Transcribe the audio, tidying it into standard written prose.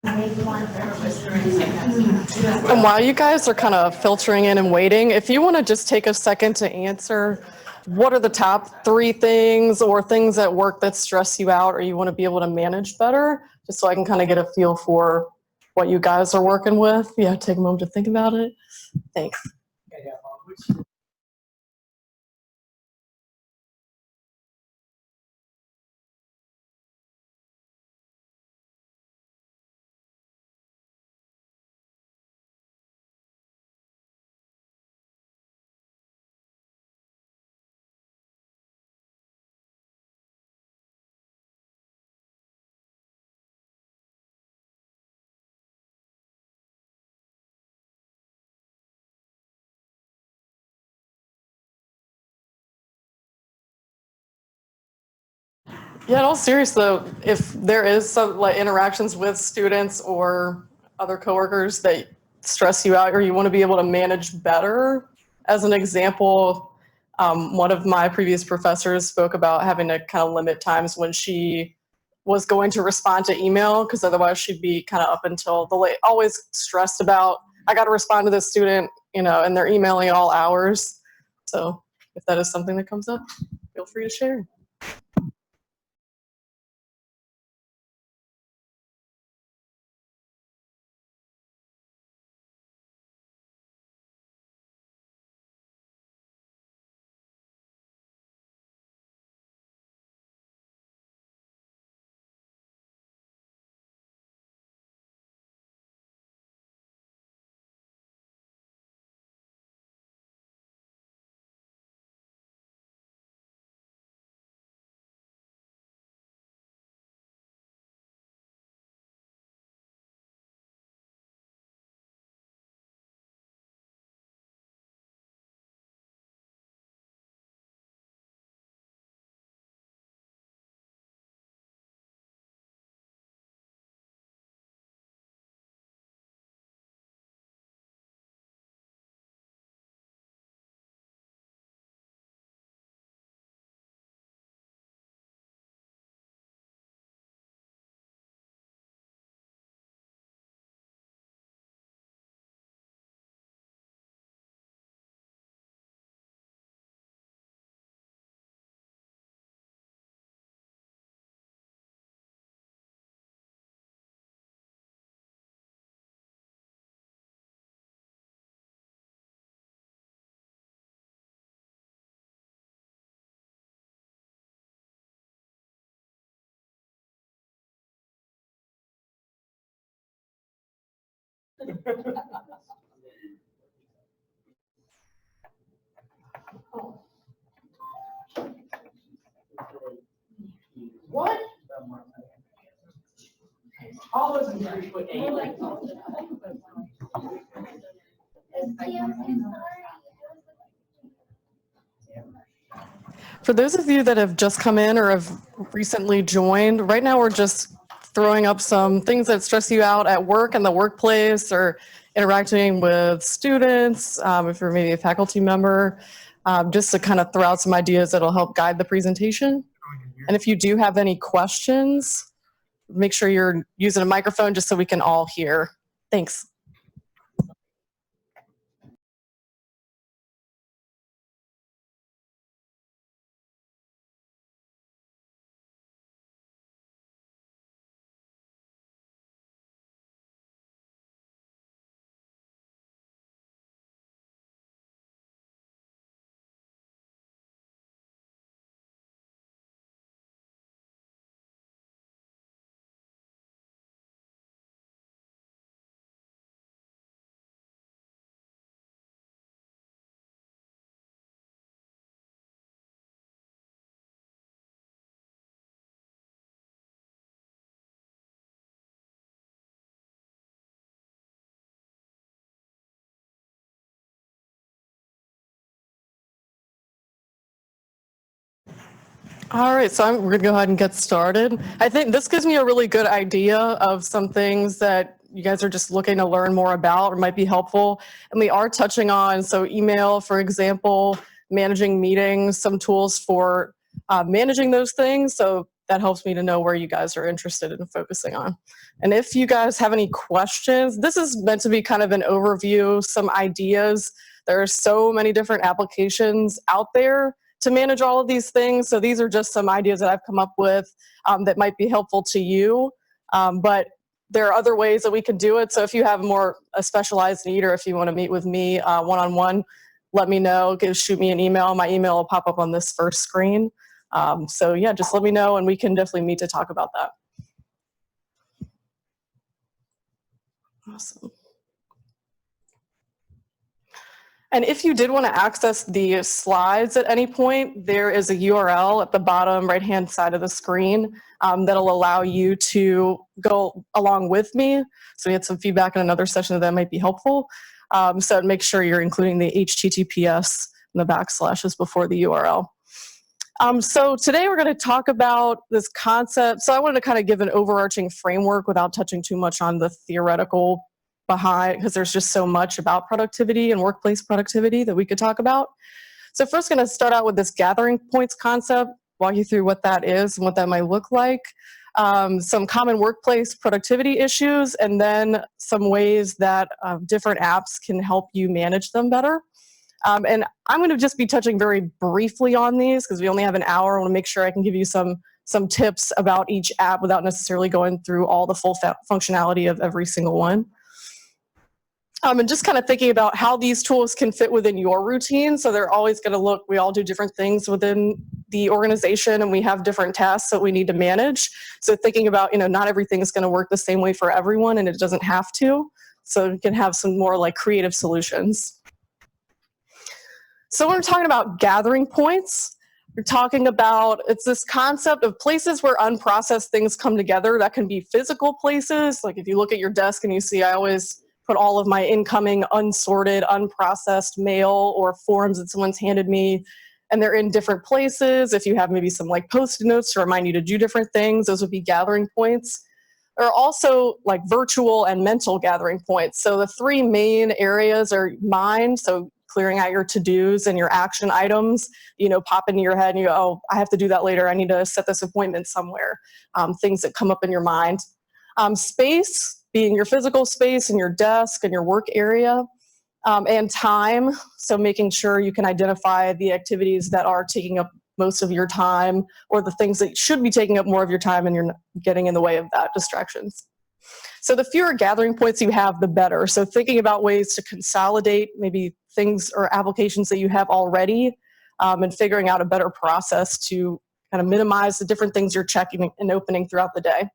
And while you guys are kind of filtering in and waiting, if you want to just take a second to answer, what are the top 3 things or things at work that stress you out or you want to be able to manage better? Just so I can kind of get a feel for what you guys are working with. Yeah, take a moment to think about it. Thanks. Yeah, in all seriousness though, if there is some like interactions with students or other coworkers that stress you out or you want to be able to manage better, as an example, one of my previous professors spoke about having to kind of limit times when she was going to respond to email because otherwise she'd be kind of up until the late, always stressed about, I got to respond to this student, and they're emailing all hours. So if that is something that comes up, feel free to share. What? All those in three foot eight. For those of you that have just come in or have recently joined, right now we're just throwing up some things that stress you out at work and the workplace or interacting with students, if you're maybe a faculty member, just to kind of throw out some ideas that'll help guide the presentation. And if you do have any questions, make sure you're using a microphone just so we can all hear. Thanks. All right, so we're gonna go ahead and get started. I think this gives me a really good idea of some things that you guys are just looking to learn more about or might be helpful. And we are touching on, so email, for example, managing meetings, some tools for managing those things. So that helps me to know where you guys are interested in focusing on. And if you guys have any questions, this is meant to be kind of an overview, some ideas. There are so many different applications out there to manage all of these things. So these are just some ideas that I've come up with that might be helpful to you. But there are other ways that we can do it. So if you have a specialized need, or if you want to meet with me one-on-one, let me know. Shoot me an email. My email will pop up on this first screen. So yeah, just let me know and we can definitely meet to talk about that. Awesome. And if you did want to access the slides at any point, there is a URL at the bottom right-hand side of the screen that'll allow you to go along with me. So we had some feedback in another session that might be helpful. So make sure you're including the HTTPS and the backslashes before the URL. So today we're going to talk about this concept. So I wanted to kind of give an overarching framework without touching too much on the theoretical behind, because there's just so much about productivity and workplace productivity that we could talk about. So first going to start out with this gathering points concept, walk you through what that is and what that might look like, some common workplace productivity issues, and then some ways that different apps can help you manage them better. And I'm going to just be touching very briefly on these because we only have an hour. I want to make sure I can give you some tips about each app without necessarily going through all the full functionality of every single one. And just kind of thinking about how these tools can fit within your routine. So they're always going to look, we all do different things within the organization and we have different tasks that we need to manage. So thinking about, not everything is going to work the same way for everyone and it doesn't have to. So we can have some more like creative solutions. So when we're talking about gathering points, we're talking about, it's this concept of places where unprocessed things come together. That can be physical places. Like if you look at your desk and you see, I always put all of my incoming, unsorted, unprocessed mail or forms that someone's handed me, and they're in different places. If you have maybe some like post-it notes to remind you to do different things, those would be gathering points. There are also like virtual and mental gathering points. So the three main areas are mind, so clearing out your to-dos and your action items, pop into your head and you go, oh, I have to do that later. I need to set this appointment somewhere. Things that come up in your mind. Space, being your physical space and your desk and your work area, and time. So making sure you can identify the activities that are taking up most of your time or the things that should be taking up more of your time and you're getting in the way of that, distractions. So the fewer gathering points you have, the better. So thinking about ways to consolidate maybe things or applications that you have already and figuring out a better process to kind of minimize the different things you're checking and opening throughout the day.